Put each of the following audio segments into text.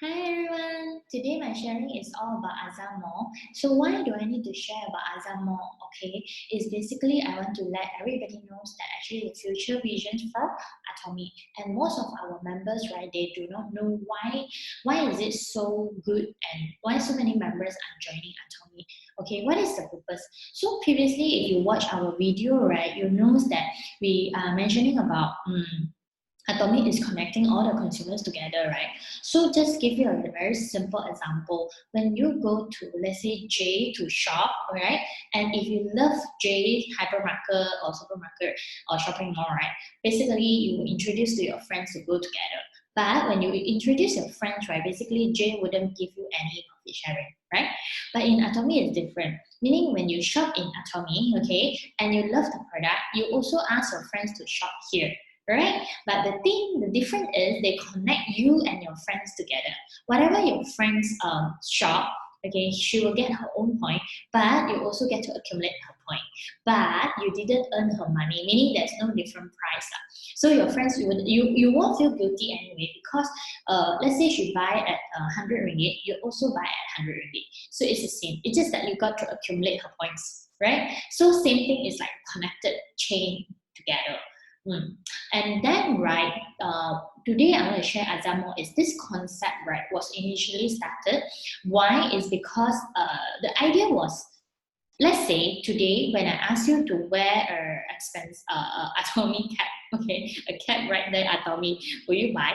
Hi everyone, today my sharing is all about AZAMALL. So why do I need to share about AZAMALL? Okay, it's basically I want to let everybody know that actually the future visions for ATOMY, and most of our members, right, they do not know why is it so good and why so many members are joining ATOMY. Okay, what is the purpose? So previously if you watch our video, right, you know that we are mentioning about ATOMY is connecting all the consumers together, right? So just give you a very simple example. When you go to, let's say, J to shop, right? And if you love J hypermarket or supermarket or shopping mall, right? Basically, you introduce to your friends to go together. But when you introduce your friends, right, basically J wouldn't give you any profit sharing, right? But in ATOMY, it's different. Meaning when you shop in ATOMY, okay, and you love the product, you also ask your friends to shop here, right? But the difference is they connect you and your friends together. Whatever your friends shop, okay, she will get her own point, but you also get to accumulate her point. But you didn't earn her money, meaning there's no different price. So your friends, you won't feel guilty anyway because let's say she buy at 100 ringgit, you also buy at 100 ringgit. So it's the same. It's just that you got to accumulate her points, right? So same thing is like connected chain together. And then, right, today I want to share AZAMALL is this concept, right, was initially started. Why? Is because the idea was, let's say today when I ask you to wear a expense ATOMY cap, okay, a cap right there ATOMY, will you buy?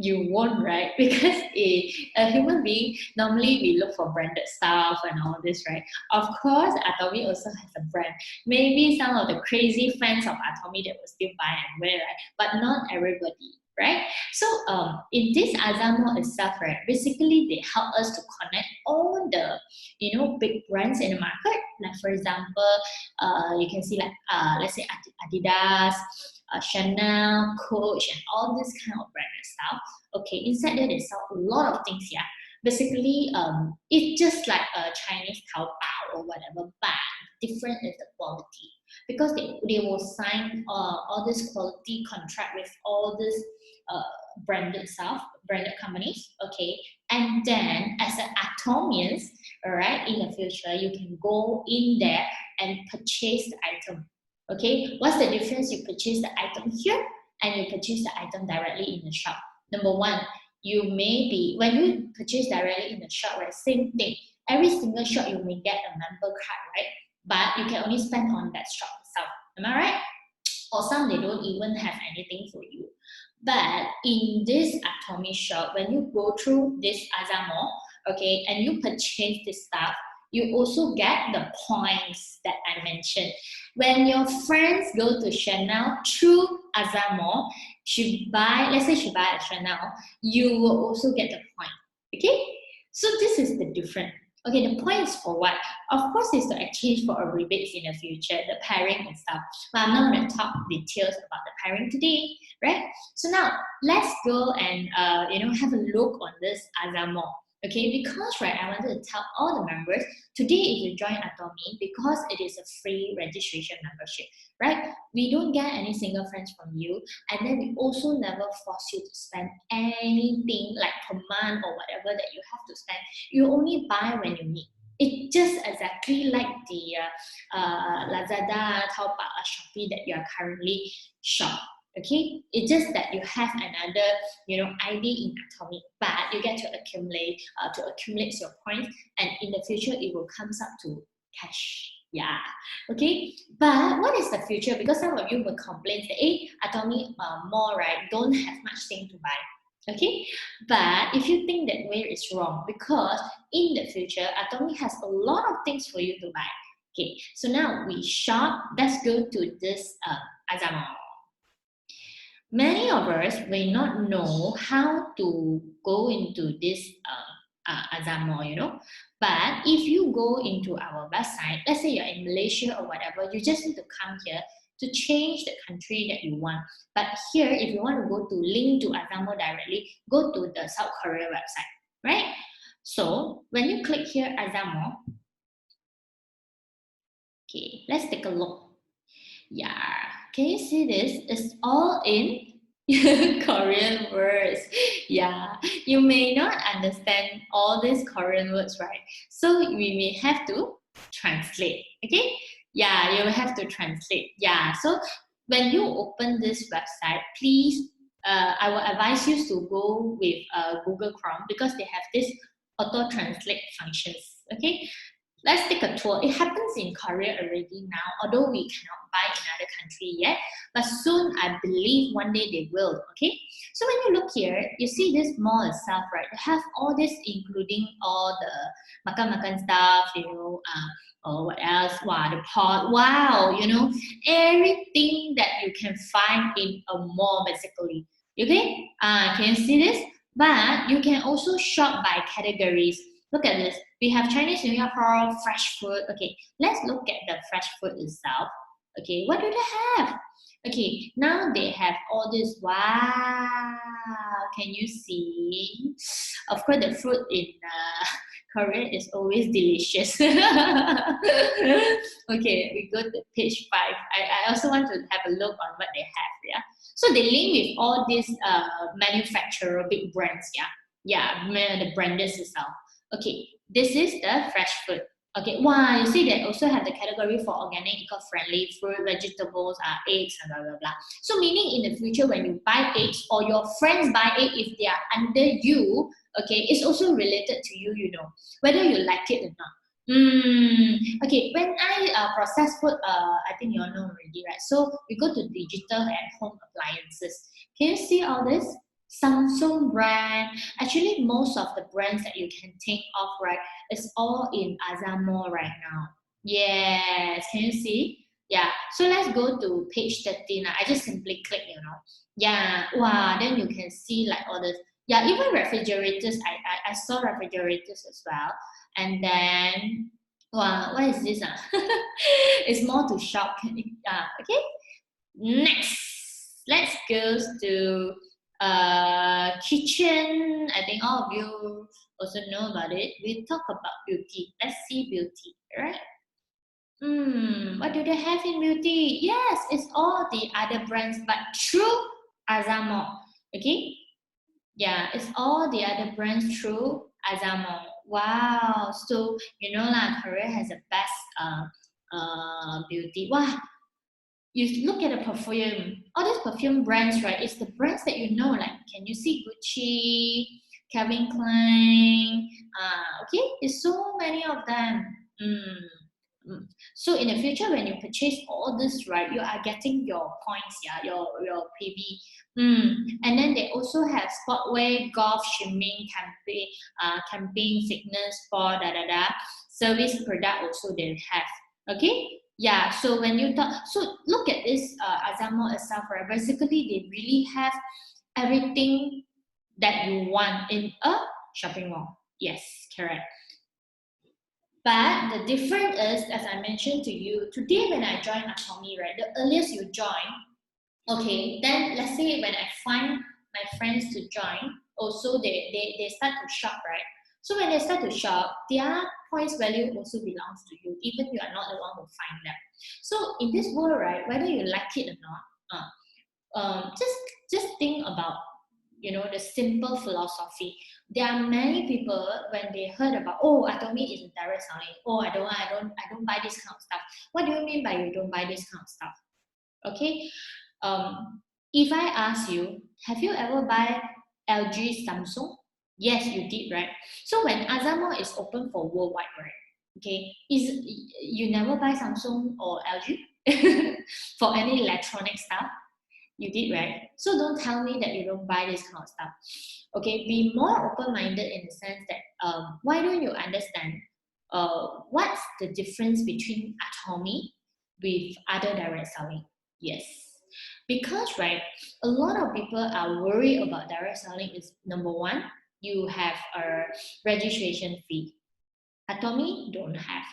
You won't, right? Because a human being, normally we look for branded stuff and all this, right? Of course, ATOMY also has a brand. Maybe some of the crazy fans of ATOMY that will still buy and wear, right? But not everybody, right? So in this AZAMALL itself, right, basically they help us to connect all the, big brands in the market. Like for example, you can see like, let's say Adidas, Chanel, Coach, and all this kind of branded stuff. Okay, inside there they sell a lot of things here. Basically, it's just like a Chinese Taobao or whatever, but different is the quality because they will sign all this quality contract with all this branded stuff, branded companies. Okay, and then as an Atomians, all right, in the future you can go in there and purchase the item. Okay, what's the difference? You purchase the item here and you purchase the item directly in the shop. Number one, you may be, when you purchase directly in the shop, right, same thing. Every single shop you may get a member card, right? But you can only spend on that shop itself. Am I right? Or some they don't even have anything for you. But in this ATOMY shop, when you go through this AZAMALL, okay, and you purchase this stuff, you also get the points that I mentioned. When your friends go to Chanel through AZAMALL, let's say she buy a Chanel, you will also get the point. Okay? So this is the difference. Okay, the point is for what? Of course, is to exchange for a rebates in the future, the pairing and stuff. But I'm not going to talk details about the pairing today, right? So now let's go and have a look on this AZAMALL. Okay, because right, I wanted to tell all the members today if you join ATOMY, because it is a free registration membership, right? We don't get any single friends from you, and then we also never force you to spend anything like per month or whatever that you have to spend. You only buy when you need. It's just exactly like the Lazada, Taobao, Shopee that you are currently shop. Okay, it's just that you have another ID in ATOMY, but you get to accumulate your points, and in the future it will comes up to cash. Yeah, okay. But what is the future? Because some of you will complain that ATOMY mall, right, don't have much thing to buy. Okay, but if you think that way, it's wrong, because in the future ATOMY has a lot of things for you to buy. Okay, so now we shop. Let's go to this AZAMALL. Many of us may not know how to go into this AZAMALL, but if you go into our website, let's say you're in Malaysia or whatever, you just need to come here to change the country that you want. But here, if you want to go to link to AZAMALL directly, go to the South Korea website, right? So when you click here, AZAMALL, okay, let's take a look. Yeah, can you see this? It's all in Korean words. Yeah, you may not understand all these Korean words, right? So we may have to translate. Okay? Yeah, you will have to translate. Yeah. So when you open this website, please, I will advise you to go with Google Chrome because they have this auto translate functions. Okay? Let's take a tour. It happens in Korea already now, although we cannot buy in other country yet. But soon, I believe one day they will. Okay. So when you look here, you see this mall itself, right? They have all this, including all the makan-makan stuff, or what else? Wow, the pot. Wow, everything that you can find in a mall, basically. Okay. Can you see this? But you can also shop by categories. Look at this. We have Chinese New Year for fresh food. Okay, let's look at the fresh food itself. Okay, what do they have? Okay, now they have all this. Wow, can you see? Of course, the fruit in Korea is always delicious. Okay, we go to page 5. I also want to have a look on what they have. Yeah, so they link with all these manufacturer big brands. The branders itself. Okay, this is the fresh food. Okay, wow, you see they also have the category for organic, eco-friendly, fruit, vegetables, eggs, and blah, blah, blah. So meaning in the future when you buy eggs or your friends buy egg, if they are under you, okay, it's also related to you, whether you like it or not. Okay, when I process food, I think you all know already, right? So we go to digital and home appliances. Can you see all this? Samsung brand. Actually, most of the brands that you can think of, right, is all in AZAMALL right now. Yes, can you see? Yeah. So let's go to page 13. I just simply click, Yeah. Wow. Then you can see like all this. Yeah. Even refrigerators. I saw refrigerators as well. And then, wow, what is this? It's more to shop. Okay. Next, let's go to kitchen. I think all of you also know about it. We talk about beauty. Let's see beauty, right? What do they have in beauty? Yes, it's all the other brands, but through AZAMALL. Okay? Yeah, it's all the other brands through AZAMALL. Wow. So, Korea has the best beauty. Wow, you look at the perfume, all these perfume brands, right? It's the brands that you know, like can you see Gucci, Calvin Klein? Okay, there's so many of them. Mm. So in the future, when you purchase all this, right, you are getting your points, your PB. And then they also have sportwear, golf, swimming, camping, fitness, sport, service product also they have. Okay. Yeah, so when you talk, so look at this AZAMALL itself, right? Basically, they really have everything that you want in a shopping mall. Yes, correct. But the difference is, as I mentioned to you, today when I join ATOMY, right, the earliest you join, okay, then let's say when I find my friends to join, also they start to shop, right? So when they start to shop, their points value also belongs to you, even you are not the one who find them. So in this world, right, whether you like it or not, just think about the simple philosophy. There are many people when they heard about, oh, Atomy is direct selling. Oh, I don't buy this kind of stuff. What do you mean by you don't buy this kind of stuff? Okay. If I ask you, have you ever buy LG, Samsung? Yes, you did, right? So when AZAMALL is open for worldwide, right? Okay, is you never buy Samsung or LG for any electronic stuff? You did, right? So don't tell me that you don't buy this kind of stuff. Okay, be more open-minded in the sense that why don't you understand what's the difference between Atomy with other direct selling? Yes. Because, right, a lot of people are worried about direct selling is number one, you have a registration fee. Atomy don't have.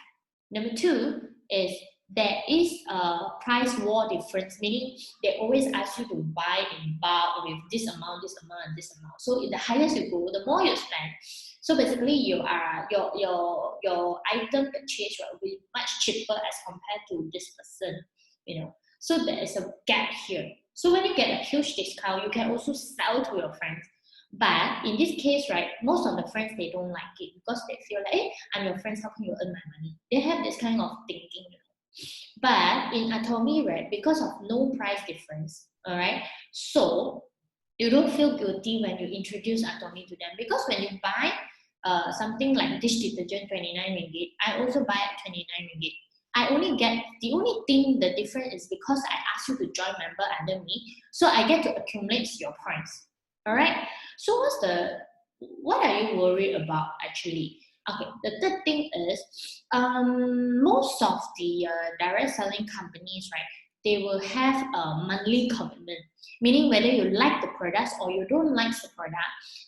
Number two is there is a price war difference, meaning they always ask you to buy in bulk with this amount, this amount, and this amount. So the highest you go, the more you spend. So basically, your item purchase will be much cheaper as compared to this person. So there is a gap here. So when you get a huge discount, you can also sell to your friends. But in this case, right, most of the friends, they don't like it because they feel like, hey, I'm your friends, how can you earn my money? They have this kind of thinking, you know. But in ATOMY, right, because of no price difference, all right, so you don't feel guilty when you introduce ATOMY to them, because when you buy something like dish detergent 29 ringgit, I also buy at 29 ringgit. I only get, the only thing, the difference is because I ask you to join member under me, so I get to accumulate your points. All right. So what are you worried about actually? Okay. The third thing is, most of the direct selling companies, right? They will have a monthly commitment, meaning whether you like the products or you don't like the product,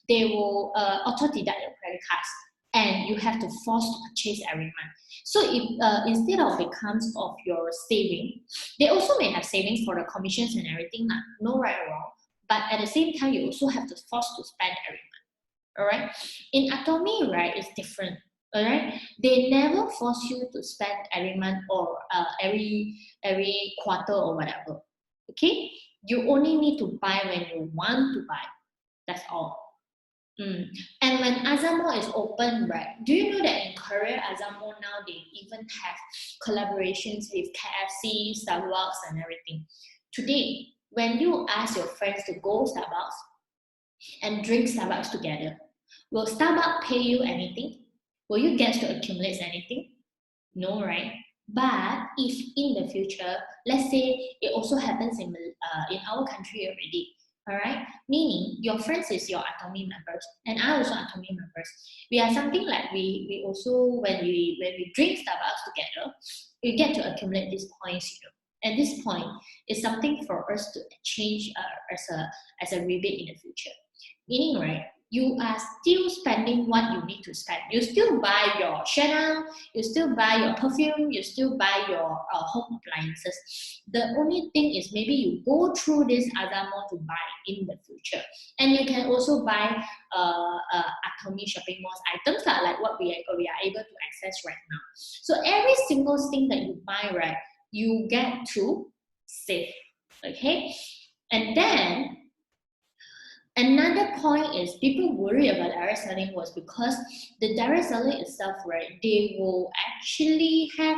they will auto deduct your credit cards, and you have to force to purchase every month. So if instead of it comes of your saving, they also may have savings for the commissions and everything, no right or wrong. But at the same time, you also have to force to spend every month. All right. In ATOMY, right, it's different. All right. They never force you to spend every month or every quarter or whatever. Okay. You only need to buy when you want to buy. That's all. And when AZAMALL is open, right? Do you know that in Korea, AZAMALL now they even have collaborations with KFC, Starbucks, and everything. Today, when you ask your friends to go Starbucks and drink Starbucks together, will Starbucks pay you anything? Will you get to accumulate anything? No, right? But if in the future, let's say it also happens in our country already, all right? Meaning your friends is your ATOMY members, and I also ATOMY members. We are something like we also when we drink Starbucks together, we get to accumulate these points, you know. And this point is something for us to exchange as a rebate in the future. Meaning, right, you are still spending what you need to spend. You still buy your Chanel, you still buy your perfume, you still buy your home appliances. The only thing is maybe you go through this AZAMALL to buy in the future. And you can also buy ATOMY shopping malls items like what we are able to access right now. So every single thing that you buy, right, you get to save. Okay? And then another point is people worry about direct selling was because the direct selling itself, right? They will actually have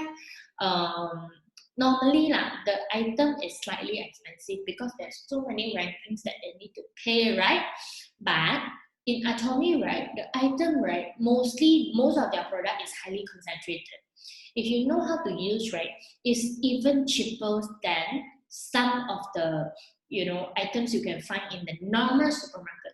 normally the item is slightly expensive because there's so many rankings that they need to pay, right? But in ATOMY, right, the item, right, most of their product is highly concentrated. If you know how to use, right, it's even cheaper than some of the items you can find in the normal supermarket.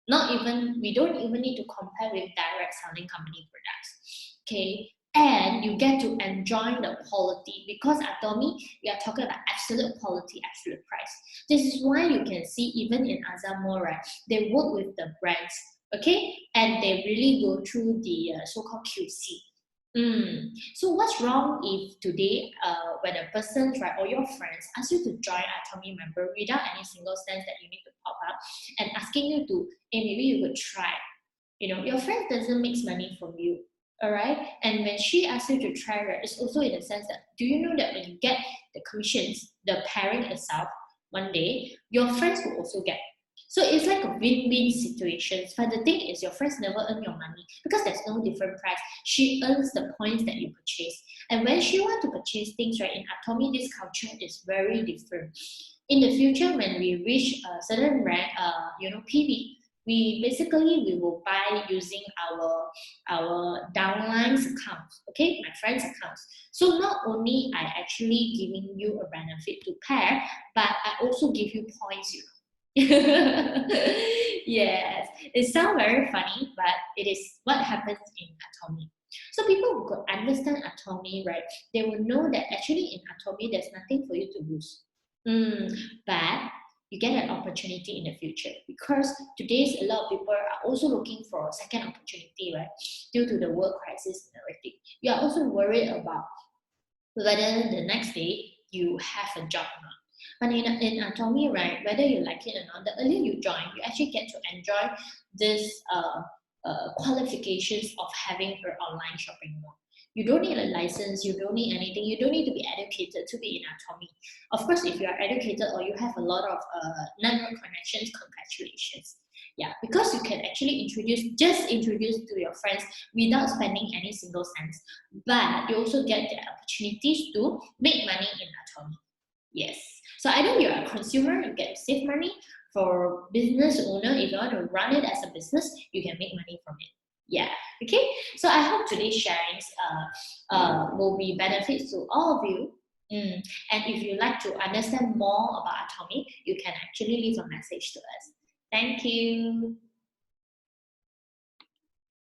Not even, we don't even need to compare with direct selling company products. Okay. And you get to enjoy the quality because ATOMY, we are talking about absolute quality, absolute price. This is why you can see even in AZAMALL, right, they work with the brands, okay, and they really go through the so-called QC. So what's wrong if today, when a person, right, or your friends ask you to join ATOMY member without any single cents that you need to pop up and asking you to, hey, maybe you could try. Your friend doesn't make money from you, all right? And when she asks you to try, right, it's also in the sense that, do you know that when you get the commissions, the pairing itself, one day, your friends will also get. So it's like a win-win situation. But the thing is, your friends never earn your money because there's no different price. She earns the points that you purchase. And when she wants to purchase things, right, in ATOMY, this culture is very different. In the future, when we reach a certain rank, PV, we will buy using our downlines accounts, okay, my friends' accounts. So not only I actually giving you a benefit to pair, but I also give you points, Yes, it sounds very funny, but it is what happens in ATOMY. So people who could understand ATOMY, right, they will know that actually in ATOMY there's nothing for you to lose. But you get an opportunity in the future because today's a lot of people are also looking for a second opportunity, right? Due to the world crisis and everything. You are also worried about whether the next day you have a job or not. But in ATOMY, right, whether you like it or not, the earlier you join, you actually get to enjoy this qualifications of having an online shopping mall. You don't need a license, you don't need anything, you don't need to be educated to be in ATOMY. Of course, if you are educated or you have a lot of network connections, congratulations. Yeah, because you can actually just introduce to your friends without spending any single cents. But you also get the opportunities to make money in ATOMY. Yes. So either you're a consumer, you get to save money. For business owner, if you want to run it as a business, you can make money from it. Yeah. Okay. So I hope today's sharings will be benefits to all of you. And if you'd like to understand more about ATOMY, you can actually leave a message to us. Thank you.